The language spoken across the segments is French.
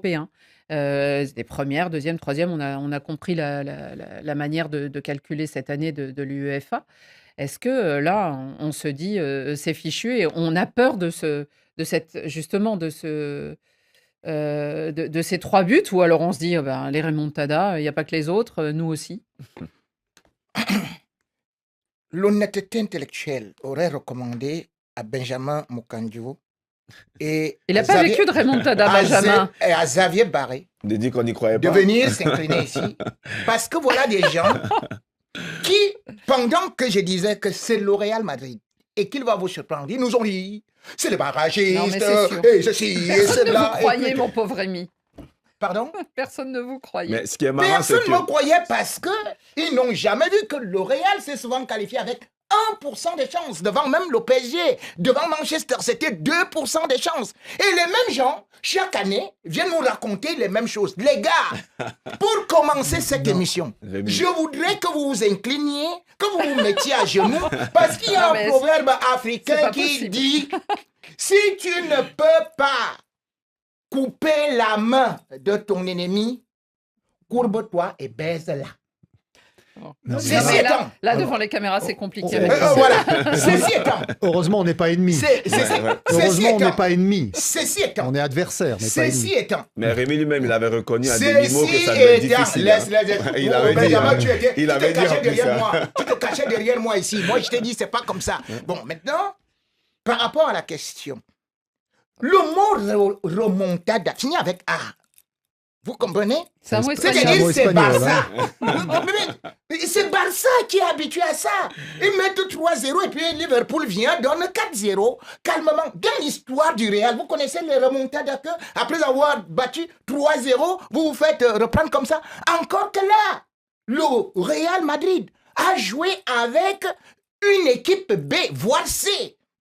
européens. Des premières, deuxième, troisième, on a compris la manière de calculer cette année de l'UEFA. Est-ce que là, on se dit c'est fichu et on a peur de cette, justement, de ces trois buts ou alors on se dit ben, les remontadas, il n'y a pas que les autres, nous aussi? L'honnêteté intellectuelle aurait recommandé à Benjamin Moukandjou et il n'a pas vécu de remontada, Benjamin. Et à Xavier Barré de dire qu'on n'y croyait pas. De venir s'incliner ici. Parce que voilà des gens qui, pendant que je disais que c'est le Real Madrid et qu'il va vous surprendre, ils nous ont dit c'est les barragistes, et ceci, et cela. Vous croyez, mon pauvre Rémi. Pardon? Personne ne vous croyait. Mais ce qui est marrant, personne ne me croyait parce qu'ils n'ont jamais vu que le Real s'est souvent qualifié avec 1% de chance devant même le PSG, devant Manchester, c'était 2% de chance. Et les mêmes gens, chaque année, viennent nous raconter les mêmes choses. Les gars, pour commencer cette émission, je voudrais que vous vous incliniez, que vous vous mettiez à genoux, parce qu'il y a un proverbe africain qui dit « Si tu ne peux pas couper la main de ton ennemi, courbe-toi et baise-la. » Là, devant les caméras, c'est compliqué. Voilà. Ceci étant. Heureusement, on n'est pas ennemis. Heureusement, on n'est pas ennemis. Ceci étant. On est adversaires, mais pas ennemis. Ceci étant. Mais Rémi lui-même, il avait reconnu à demi-mot que ça devait être difficile. Il avait dit. Il avait dit en plus. Tu te cachais derrière moi ici. Moi, je t'ai dit, c'est pas comme ça. Bon, maintenant, par rapport à la question, le mot remontada finit avec A. Vous comprenez? C'est-à-dire c'est Barça. C'est Barça qui est habitué à ça. Ils mettent 3-0 et puis Liverpool vient, donne 4-0. Calmement. Dans l'histoire du Real, vous connaissez les remontades que après avoir battu 3-0, vous vous faites reprendre comme ça. Encore que là, le Real Madrid a joué avec une équipe B, voire C.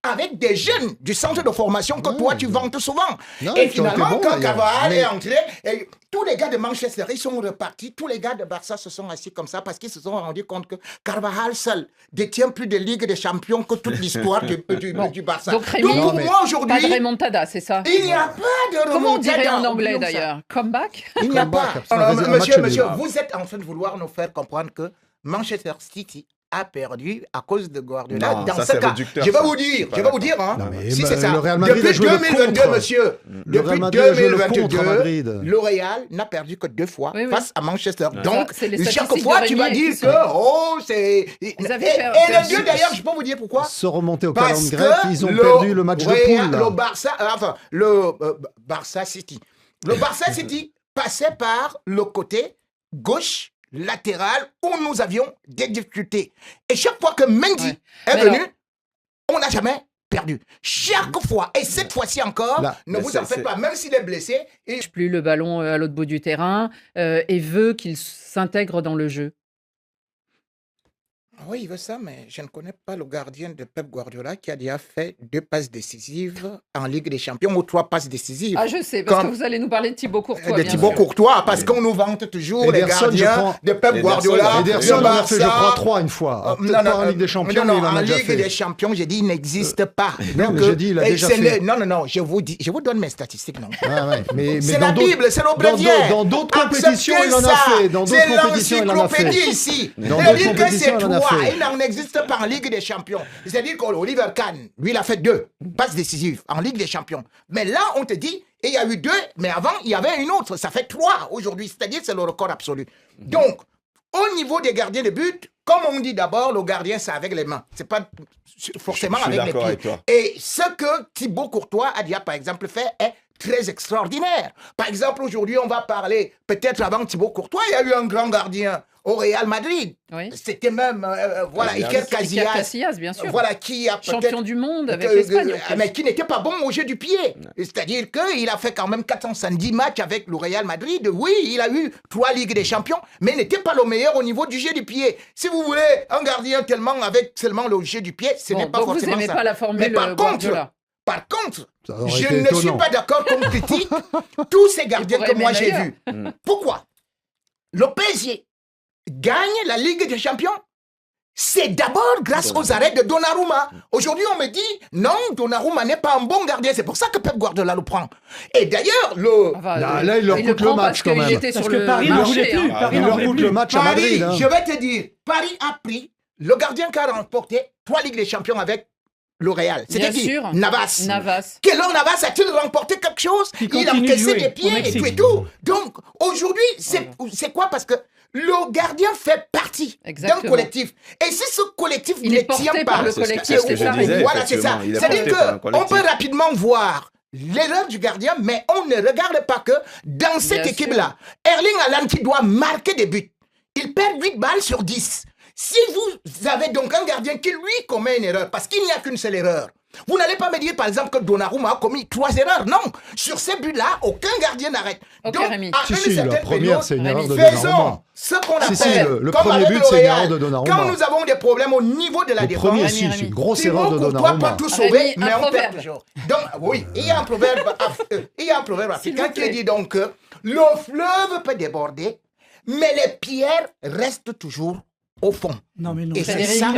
Avec des jeunes du centre de formation que toi tu vantes souvent. Non, et finalement, quand Carvajal est entré, et tous les gars de Manchester, ils sont repartis. Tous les gars de Barça se sont assis comme ça parce qu'ils se sont rendus compte que Carvajal seul détient plus de Ligue des Champions que toute l'histoire du Barça. Donc, Rémi, pour moi aujourd'hui, pas de remontada, c'est ça? Il n'y a pas de remontada. Comment on dirait en anglais d'ailleurs? Comeback? Il n'y a pas. Monsieur, vous êtes en train de vouloir nous faire comprendre que Manchester City a perdu à cause de Guardiola. Non, dans ça, ce cas, je vais vous dire, hein, si c'est ça. Depuis 2022, monsieur, depuis 2022, le Real n'a perdu que 2 fois face à Manchester. Donc, chaque fois, tu vas dire que, oh, c'est... Et les deux, d'ailleurs, je peux vous dire pourquoi. Se remonter au calendrier grec, ils ont perdu le match de poule. Le Barça City. Le Barça City passait par le côté gauche latéral où nous avions des difficultés. Et chaque fois que Mendy est venu, on n'a jamais perdu. Chaque fois. Et cette fois-ci encore, ne vous en faites pas. Même s'il est blessé. Il ne plus le ballon à l'autre bout du terrain et veut qu'il s'intègre dans le jeu. Oui, il veut ça, mais je ne connais pas le gardien de Pep Guardiola qui a déjà fait 2 passes décisives en Ligue des Champions ou 3 passes décisives. Ah, je sais, parce que vous allez nous parler de Thibaut Courtois. De Thibaut Courtois, parce qu'on nous vante toujours les gardiens de Pep Guardiola. Ederson en a fait, je crois, 3 une fois. Peut-être pas en Ligue des Champions, mais il en a déjà fait. En Ligue des Champions, j'ai dit, il n'existe pas. Non, mais j'ai dit, il a déjà fait. Non, je vous donne mes statistiques, non. C'est la Bible, c'est l'obréviaire. Dans d'autres compétitions, il en a fait. C'est l'encyclopédie ici. C'est-à-dire que c'est 3, il n'en existe pas en Ligue des Champions. C'est-à-dire qu'Oliver Kahn, lui, il a fait 2 passes décisives en Ligue des Champions. Mais là, on te dit, et il y a eu 2, mais avant, il y avait une autre. Ça fait 3 aujourd'hui. C'est-à-dire que c'est le record absolu. Donc, au niveau des gardiens de but, comme on dit d'abord, le gardien, c'est avec les mains. C'est pas forcément avec les pieds. Et ce que Thibaut Courtois a déjà, par exemple, fait est très extraordinaire. Par exemple, aujourd'hui, on va parler, peut-être avant Thibaut Courtois, il y a eu un grand gardien au Real Madrid. Oui. C'était même, Iker Casillas, bien sûr. Voilà, qui a champion du monde avec l'Espagne. Mais qui n'était pas bon au jeu du pied. C'est-à-dire qu'il a fait quand même 470 matchs avec le Real Madrid. Oui, il a eu 3 Ligues des Champions, mais il n'était pas le meilleur au niveau du jeu du pied. Si vous voulez un gardien tellement avec seulement le jeu du pied, ce n'est pas forcément ça. Vous n'aimez pas la formule Guardiola. Par contre, je ne suis pas d'accord qu'on critique tous ces gardiens que moi j'ai vus. Pourquoi? Le PSG gagne la Ligue des Champions c'est d'abord grâce aux arrêts de Donnarumma. Aujourd'hui, on me dit, non, Donnarumma n'est pas un bon gardien. C'est pour ça que Pep Guardiola le prend. Et d'ailleurs, là, il leur coûte le match quand même. Parce que Paris n'en voulait plus. Il leur coûte le match à Madrid. Je vais te dire, Paris a pris le gardien qui a remporté 3 Ligues des Champions avec le Real. C'était qui? Navas. Keylor Navas a-t-il remporté quelque chose? Il a encaissé des pieds et tout. Donc, aujourd'hui, c'est quoi? Parce que le gardien fait partie d'un collectif. Et si ce collectif ne tient pas... le collectif, voilà, c'est ça. C'est-à-dire qu'on peut rapidement voir l'erreur du gardien, mais on ne regarde pas que dans cette équipe-là, Erling Haaland qui doit marquer des buts, il perd 8 balles sur 10. Si vous avez donc un gardien qui, lui, commet une erreur, parce qu'il n'y a qu'une seule erreur, vous n'allez pas me dire, par exemple, que Donnarumma a commis 3 erreurs. Non, sur ces buts-là, aucun gardien n'arrête. Donc, la première, c'est une erreur de Donnarumma. Faisons ce qu'on appelle, le premier but, c'est une erreur de Donnarumma. Quand nous avons des problèmes au niveau de la défense, c'est une grosse erreur de Donnarumma. Peut tout sauver, mais on perd toujours. Donc, oui, il y a un proverbe africain qui dit donc que le fleuve peut déborder, mais les pierres restent toujours au fond. Non, mais non. Et c'est ça.